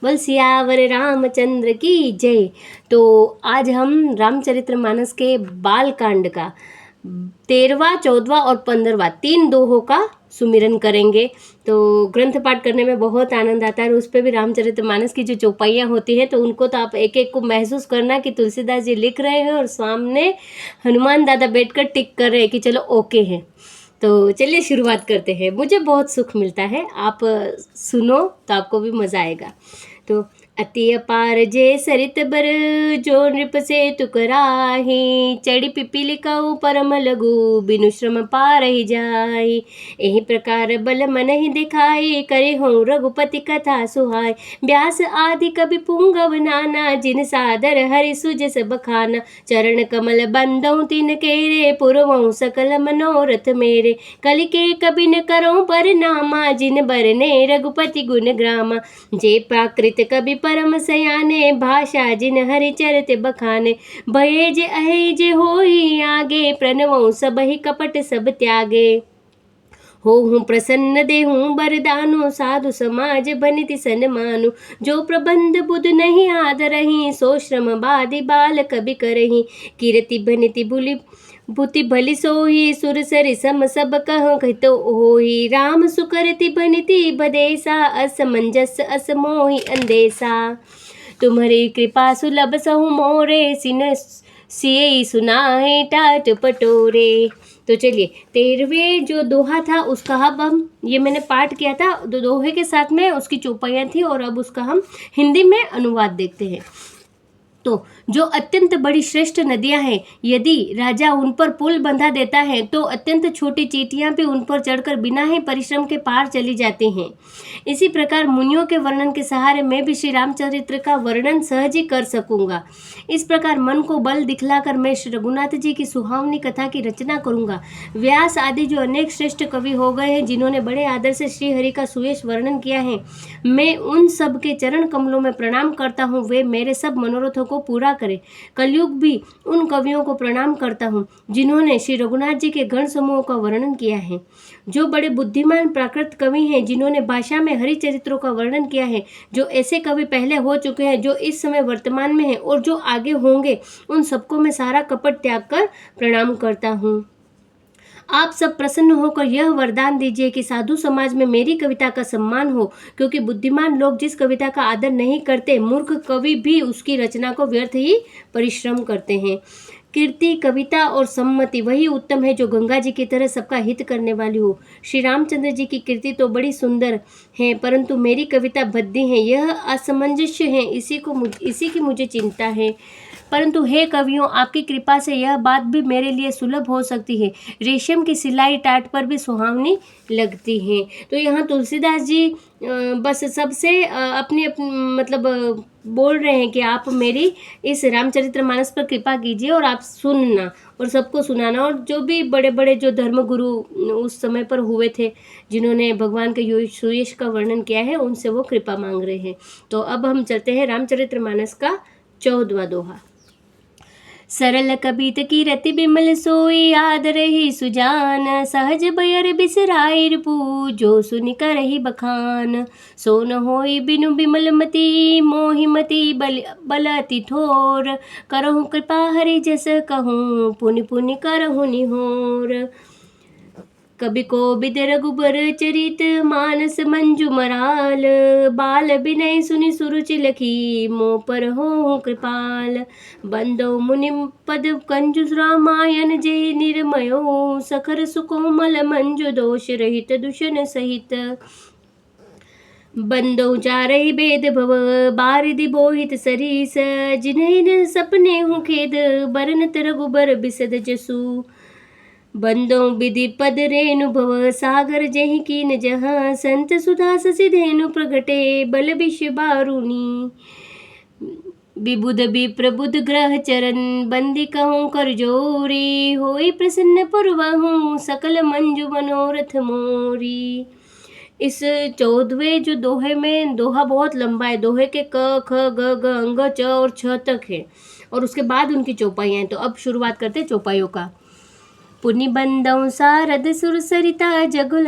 बोल सियावर रामचंद्र की जय। तो आज हम रामचरितमानस के बाल कांड का 13वां, 14वां और 15वां 3 दोहों का सुमिरन करेंगे। तो ग्रंथ पाठ करने में बहुत आनंद आता है और उस पर भी रामचरितमानस की जो चौपाइयाँ होती हैं तो उनको तो आप एक एक को महसूस करना कि तुलसीदास जी लिख रहे हैं और सामने हनुमान दादा बैठकर टिक कर रहे हैं कि चलो ओके है। तो चलिए शुरुआत करते हैं। मुझे बहुत सुख मिलता है, आप सुनो तो आपको भी मज़ा आएगा। तो अति अपार जे सरित बर, जो नृप से तुकराही, चढ़ी पिपीली कऊ परम लघु, बिनु श्रम पार ही जाई। एही प्रकार बल मन ही दिखाई, करे हो रघुपति कथा सुहाय। व्यास आदि कवि पुंगव नाना, जिन सादर हरि सुजस बखाना। चरण कमल बंदौ तिन केरे, पुरवौ सकल मनोरथ मेरे। कलि के कबि न करो पर नामा, जिन बरने रघुपति गुण ग्रामा। जे प्राकृत कवि परम सयाने, भाषा जिन हरि चरित बखाने। भये जे अहे जे होई आगे, प्रणवो सबहि कपट सब त्यागे। हो प्रसन्न देहूँ बरदानु, साधु समाज बनिति सन्मानु। जो प्रबंध बुध नहीं आदरही, सो श्रम बादि बाल कवि करही। कीर्ति बनिति बुलि बुति भली सोही, सुर सरि सम सब कह कहितो होई। राम सुकरति बनिति बदेसा, असमंजस असमोहि अंदेसा। तुम्हारी कृपा सुलभ सहु मोरे, सिन सिए सुनाए टाट पटोरे। तो चलिए 13वें जो दोहा था उसका अब हम, ये मैंने पाठ किया था, दोहे के साथ में उसकी चौपाइयाँ थी और अब उसका हम हिंदी में अनुवाद देखते हैं। तो जो अत्यंत बड़ी श्रेष्ठ नदियां हैं, यदि राजा उन पर पुल बंधा देता है तो अत्यंत छोटी चींटियां भी उन पर चढ़कर बिना ही परिश्रम के पार चली जाती हैं। इसी प्रकार मुनियों के वर्णन के सहारे मैं भी श्री रामचरित्र का वर्णन सहज ही कर सकूंगा। इस प्रकार मन को बल दिखलाकर मैं श्री रघुनाथ जी की सुहावनी कथा की रचना करूंगा। व्यास आदि जो अनेक श्रेष्ठ कवि हो गए हैं, जिन्होंने बड़े आदर से श्री हरि का सुयश वर्णन किया है, मैं उन सब के चरण कमलों में प्रणाम करता हूँ। वे मेरे सब मनोरथों को पूरा करे। कलयुग भी उन कवियों को प्रणाम करता हूँ जिन्होंने श्री रघुनाथ जी के गण समूह का वर्णन किया है। जो बड़े बुद्धिमान प्राकृत कवि हैं, जिन्होंने भाषा में हरि चरित्रों का वर्णन किया है, जो ऐसे कवि पहले हो चुके हैं, जो इस समय वर्तमान में हैं और जो आगे होंगे, उन सबको मैं सारा कपट त्याग कर प्रणाम करता हूँ। आप सब प्रसन्न होकर यह वरदान दीजिए कि साधु समाज में मेरी कविता का सम्मान हो, क्योंकि बुद्धिमान लोग जिस कविता का आदर नहीं करते, मूर्ख कवि भी उसकी रचना को व्यर्थ ही परिश्रम करते हैं। कीर्ति, कविता और सम्मति वही उत्तम है जो गंगा जी की तरह सबका हित करने वाली हो। श्री रामचंद्र जी की कीर्ति तो बड़ी सुंदर है, परंतु मेरी कविता भद्दी है, यह असमंजस्य है, इसी की मुझे चिंता है। परंतु हे कवियों, आपकी कृपा से यह बात भी मेरे लिए सुलभ हो सकती है। रेशम की सिलाई टाट पर भी सुहावनी लगती है। तो यहाँ तुलसीदास जी बस सबसे अपनी मतलब बोल रहे हैं कि आप मेरी इस रामचरितमानस पर कृपा कीजिए और आप सुनना और सबको सुनाना। और जो भी बड़े बड़े जो धर्मगुरु उस समय पर हुए थे, जिन्होंने भगवान के सुयश का वर्णन किया है, उनसे वो कृपा मांग रहे हैं। तो अब हम चलते हैं रामचरितमानस का 14वां दोहा। सरल कबीत की रति बिमल सोई, आदर ही सुजान। सहज बयर बिसराई रिपु, जो सुनि करहि बखान। सो न होई बिनु बिमल मति, मोहि मति बल अति थोर। करहु कृपा हरि जस कहूँ, पुनि पुनि करहु निहोर। कवि कोविद रघुबर चरित, मानस मंजु मराल। बाल बिनय सुनि सुरुचि लखी, मोह पर हो कृपाल। बंदो मुनि पद कंजु रामायण, जे निर्मयो। सखर सुकोमल मंजु, दोष रहित दूषण सहित। बंदो जा रही भेद भव, बारिधि बोहित सरीस। जिन्हें सपने हूँ खेद, बरनत रघुबर बिसद जसु। बंदो विधि पद रेणु भव, सागर जहि कीन जहाँ। संत सुधा ससि धेनु प्रगटे, बल विष बारुनी। विबुध विप्रबुध ग्रह चरण, बंदी कहूँ कर जोरी। होई प्रसन्न पुरवहूँ, सकल मंजु मनोरथ मोरी। इस 14वें जो दोहे में, दोहा बहुत लंबा है, दोहे के क ख ग ग अंग च और छ तक है और उसके बाद उनकी चौपाइयाँ हैं। तो अब शुरुआत करते हैं चौपाइयों का। पुनि बंदौ सारद सुर सरिता जगुल,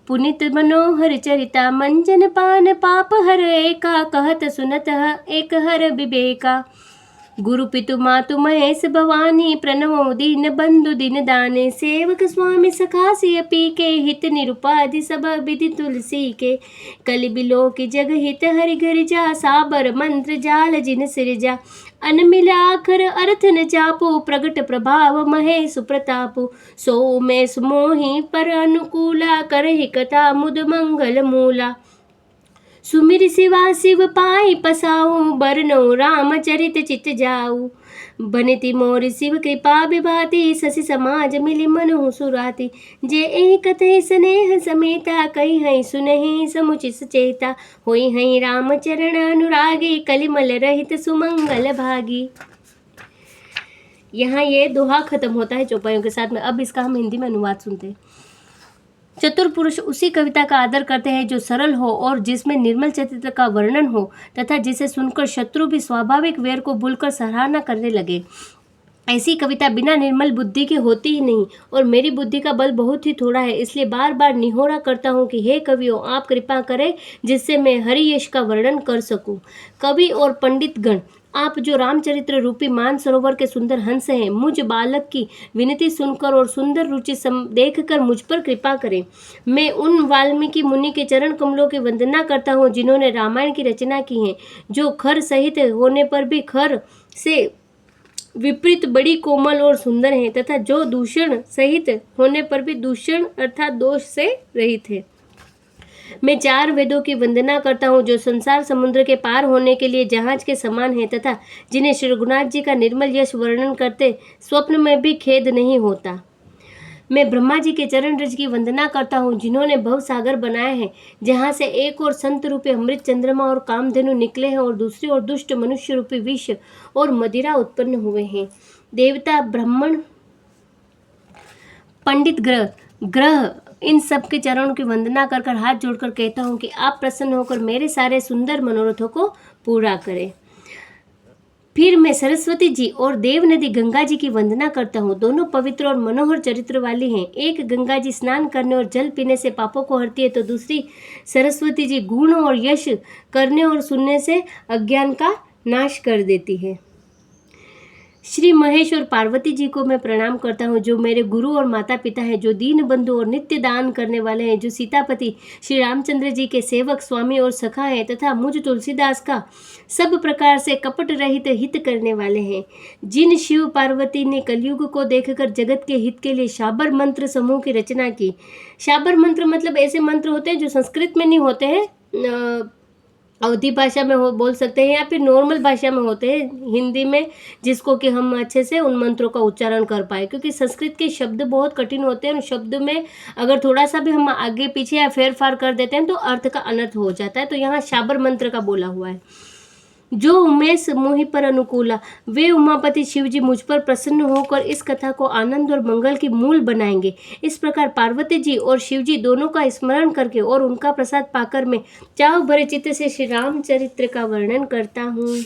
पुनित मनोहर चरिता मंजन पान पाप हर एका कहत सुनत एक हर विवेका। गुरु पितु मातु महेश भवानी प्रणवो दीन बंधु दिन दाने। सेवक स्वामी सखा सिय पी के हित निरुपाधि सब विधि तुलसी के। कलि बिलो की जग हित हरि घर जा साबर मंत्र जाल जिन सिरजा। अन मिला आखर अर्थ न चापो प्रगट प्रभाव महेश प्रतापो। सो में सुमोहि पर अनुकूला करहि कथा मुद मंगल मूला। सुमिर शिवा शिव पाई पसाऊ बरनौ रामचरित चित जाऊ। बनिति मोर शिव कृपा विभाति शशि समाज मिलि मनहु सुराति। जे एहि कथहि स्नेह समेता कहि हई सुनहि समुचित सचेता। होई हई राम चरण अनुरागी कलिमल रहित सुमंगल भागी। यहाँ ये दोहा खत्म होता है चौपाइयों के साथ में। अब इसका हम हिंदी में अनुवाद सुनते हैं। चतुर पुरुष उसी कविता का आदर करते हैं जो सरल हो और जिसमें निर्मल चरित्र का वर्णन हो तथा जिसे सुनकर शत्रु भी स्वाभाविक वैर को भूलकर सराहना करने लगे। ऐसी कविता बिना निर्मल बुद्धि के होती ही नहीं और मेरी बुद्धि का बल बहुत ही थोड़ा है, इसलिए बार बार निहोरा करता हूँ कि हे कवियों, आप कृपा करें जिससे मैं हरि यश का वर्णन कर सकूँ। कवि और पंडित गण, आप जो रामचरित्र रूपी मानसरोवर के सुंदर हंस हैं, मुझ बालक की विनती सुनकर और सुंदर रुचि देखकर मुझ पर कृपा करें। मैं उन वाल्मीकि मुनि के चरण कमलों की वंदना करता हूँ जिन्होंने रामायण की रचना की है, जो खर सहित होने पर भी खर से विपरीत बड़ी कोमल और सुंदर हैं तथा जो दूषण सहित होने पर भी दूषण अर्थात दोष से रहित है। मैं चार वेदों की वंदना करता हूँ जो संसार समुद्र के पार होने के लिए जहाज के समान है तथा जिन्हें श्री रघुनाथ जी का निर्मल यश वर्णन करते स्वप्न में भी खेद नहीं होता। मैं ब्रह्मा जी के चरण रज की वंदना करता हूँ जिन्होंने भव सागर बनाया है, जहाँ से एक और संत रूपी अमृत चंद्रमा और कामधेनु निकले हैं और दूसरी ओर दुष्ट मनुष्य रूपी विष और मदिरा उत्पन्न हुए हैं। देवता, ब्राह्मण, पंडित, ग्रह इन सब के चरणों की वंदना कर कर हाथ जोड़कर कहता हूँ कि आप प्रसन्न होकर मेरे सारे सुंदर मनोरथों को पूरा करें। फिर मैं सरस्वती जी और देव नदी गंगा जी की वंदना करता हूँ। दोनों पवित्र और मनोहर चरित्र वाली हैं। एक गंगा जी स्नान करने और जल पीने से पापों को हरती है तो दूसरी सरस्वती जी गुण और यश करने और सुनने से अज्ञान का नाश कर देती है। श्री महेश और पार्वती जी को मैं प्रणाम करता हूँ जो मेरे गुरु और माता पिता हैं, जो दीन बंधु और नित्य दान करने वाले हैं, जो सीतापति श्री रामचंद्र जी के सेवक, स्वामी और सखा हैं तथा मुझ तुलसीदास का सब प्रकार से कपट रहित हित करने वाले हैं। जिन शिव पार्वती ने कलयुग को देखकर जगत के हित के लिए शाबर मंत्र समूह की रचना की। शाबर मंत्र मतलब ऐसे मंत्र होते हैं जो संस्कृत में नहीं होते हैं, अवधी भाषा में बोल सकते हैं या फिर नॉर्मल भाषा में होते हैं हिंदी में, जिसको कि हम अच्छे से उन मंत्रों का उच्चारण कर पाए, क्योंकि संस्कृत के शब्द बहुत कठिन होते हैं और शब्द में अगर थोड़ा सा भी हम आगे पीछे या फेर फार कर देते हैं तो अर्थ का अनर्थ हो जाता है। तो यहाँ शाबर मंत्र का बोला हुआ है। जो उमेश मोहि पर अनुकूला, वे उमापति शिव जी मुझ पर प्रसन्न होकर इस कथा को आनंद और मंगल की मूल बनाएंगे। इस प्रकार पार्वती जी और शिव जी दोनों का स्मरण करके और उनका प्रसाद पाकर मैं चाव भरे चित्त से श्री रामचरित्र का वर्णन करता हूँ।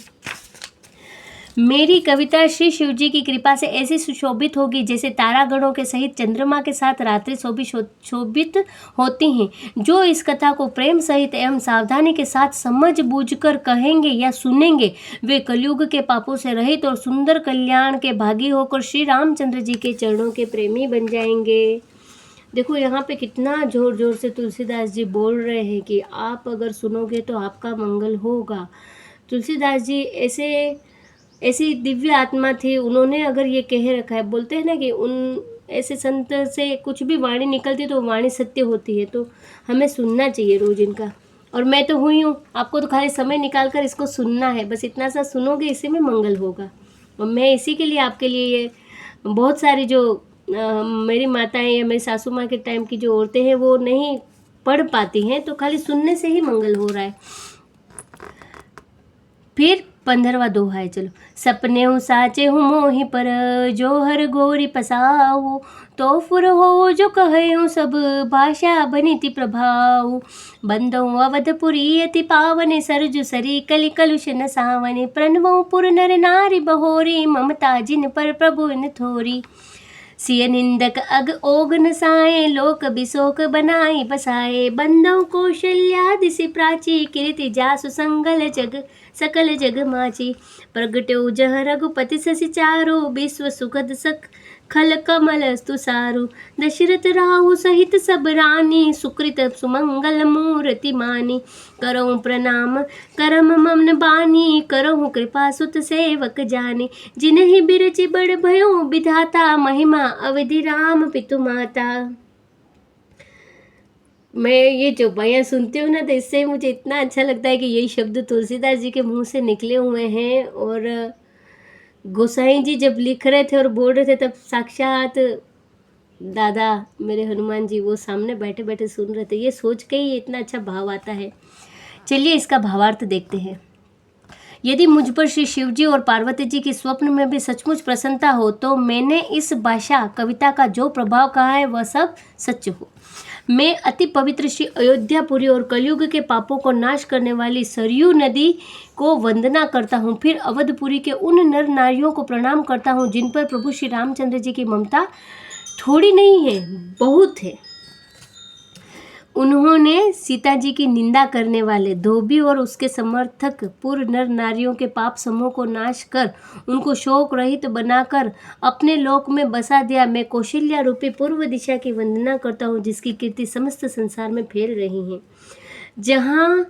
मेरी कविता श्री शिव जी की कृपा से ऐसी सुशोभित होगी जैसे तारागणों के सहित चंद्रमा के साथ रात्रि शोभित होती हैं। जो इस कथा को प्रेम सहित एवं सावधानी के साथ समझ बूझकर कहेंगे या सुनेंगे, वे कलयुग के पापों से रहित और सुंदर कल्याण के भागी होकर श्री रामचंद्र जी के चरणों के प्रेमी बन जाएंगे। देखो यहाँ पे कितना जोर जोर से तुलसीदास जी बोल रहे हैं कि आप अगर सुनोगे तो आपका मंगल होगा। तुलसीदास जी ऐसी दिव्य आत्मा थी, उन्होंने अगर ये कह रखा है, बोलते हैं ना कि उन ऐसे संत से कुछ भी वाणी निकलती तो वाणी सत्य होती है, तो हमें सुनना चाहिए रोज इनका। और मैं तो हुई हूँ, आपको तो खाली समय निकाल कर इसको सुनना है, बस इतना सा सुनोगे, इसी में मंगल होगा। और मैं इसी के लिए आपके लिए ये बहुत सारी जो मेरी माताएं या मेरी सासू माँ के टाइम की जो औरतें हैं वो नहीं पढ़ पाती हैं, तो खाली सुनने से ही मंगल हो रहा है। फिर 15वां दोहा है, चलो। सपने हूँ साचे हूँ मोहि पर जो हर गोरी पसाऊ, तो फुर हो जो कहे हूँ सब भाषा बनिति प्रभाव। बंदो अवधपुरी अति पावने सरजु सरी कलि कलुष न सावने। प्रणवो पुर नर नारी बहोरी ममता जिन पर प्रभु इन थोरी। सिय निंदक अग ओग नसाए, लोक बिशोक बनाई बसाए। बंदौ कौशल्या दिसि प्राची, कीर्ति जासु संगल जग सकल जग माची। प्रगट्यो जह रघुपति ससि चारु, विश्व सुखद सख खल कमल स्तुसारु। दशरथ राहु सहित सब रानी, सुकृत सुमंगल मूर्ति मानी। करहु प्रणाम करम मम बानी, करहु कृपा सुत सेवक जानी। जिनहि बिरचि बड़ भयो विधाता, महिमा अवधि राम पितु माता। मैं ये चौपाइयाँ सुनती हूँ ना, तो इससे मुझे इतना अच्छा लगता है कि यही शब्द तुलसीदास जी के मुंह से निकले हुए हैं। और गोसाई जी जब लिख रहे थे और बोल रहे थे, तब साक्षात दादा मेरे हनुमान जी वो सामने बैठे बैठे सुन रहे थे। ये सोच के ही इतना अच्छा भाव आता है। चलिए इसका भावार्थ देखते हैं। यदि मुझ पर श्री शिव जी और पार्वती जी की स्वप्न में भी सचमुच प्रसन्नता हो, तो मैंने इस भाषा कविता का जो प्रभाव कहा है वह सब सच हो। मैं अति पवित्र श्री अयोध्यापुरी और कलयुग के पापों को नाश करने वाली सरयू नदी को वंदना करता हूँ। फिर अवधपुरी के उन नर नारियों को प्रणाम करता हूँ जिन पर प्रभु श्री रामचंद्र जी की ममता थोड़ी नहीं है, बहुत है। उन्होंने सीता जी की निंदा करने वाले धोबी और उसके समर्थक पूर्व नर नारियों के पाप समूह को नाश कर उनको शोक रहित बनाकर अपने लोक में बसा दिया। मैं कौशल्या रूपी पूर्व दिशा की वंदना करता हूँ, जिसकी कीर्ति समस्त संसार में फैल रही है। जहाँ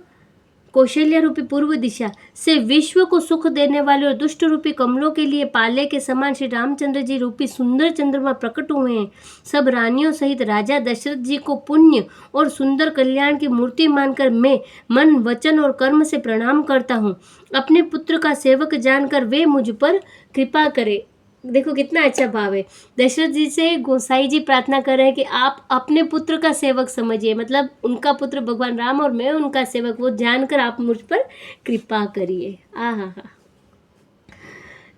कौशल्या रूपी पूर्व दिशा से विश्व को सुख देने वाले और दुष्ट रूपी कमलों के लिए पाले के समान श्री रामचंद्र जी रूपी सुंदर चंद्रमा प्रकट हुए हैं। सब रानियों सहित राजा दशरथ जी को पुण्य और सुंदर कल्याण की मूर्ति मानकर मैं मन वचन और कर्म से प्रणाम करता हूँ। अपने पुत्र का सेवक जानकर वे मुझ पर कृपा करे। देखो कितना अच्छा भाव है। दशरथ जी से गोसाई जी प्रार्थना कर रहे हैं कि आप अपने पुत्र का सेवक समझिए, मतलब उनका पुत्र भगवान राम और मैं उनका सेवक, वो जानकर आप मुझ पर कृपा करिए। आहा हा।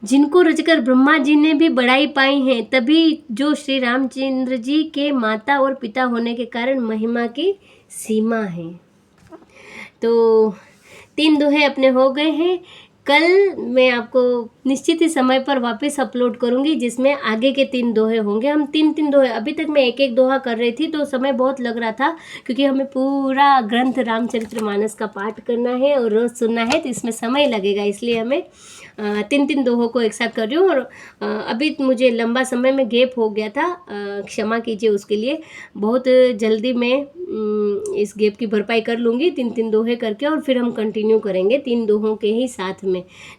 जिनको रचकर ब्रह्मा जी ने भी बड़ाई पाई है, तभी जो श्री रामचंद्र जी के माता और पिता होने के कारण महिमा की सीमा है। तो 3 दोहे अपने हो गए हैं। कल मैं आपको निश्चित ही समय पर वापस अपलोड करूंगी, जिसमें आगे के 3 दोहे होंगे। हम 3 दोहे, अभी तक मैं एक दोहा कर रही थी तो समय बहुत लग रहा था, क्योंकि हमें पूरा ग्रंथ रामचरितमानस का पाठ करना है और रोज़ सुनना है, तो इसमें समय लगेगा। इसलिए हमें 3 दोहों को एक साथ कर रही हूँ। और अभी मुझे लंबा समय में गैप हो गया था, क्षमा कीजिए उसके लिए। बहुत जल्दी मैं इस गैप की भरपाई कर लूँगी 3 दोहे करके, और फिर हम कंटिन्यू करेंगे 3 दोहों के ही साथ में।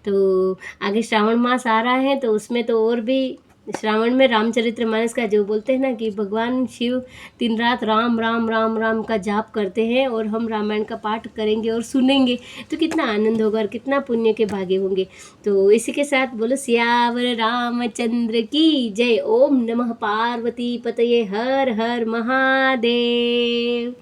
तो आगे श्रावण मास आ रहा है, तो उसमें तो और भी श्रावण में रामचरितमानस का जो बोलते हैं ना कि भगवान शिव दिन रात राम राम राम राम का जाप करते हैं, और हम रामायण का पाठ करेंगे और सुनेंगे, तो कितना आनंद होगा और कितना पुण्य के भागी होंगे। तो इसी के साथ बोलो सियावर रामचंद्र की जय। ओम नमः पार्वती पतये, हर हर महादेव।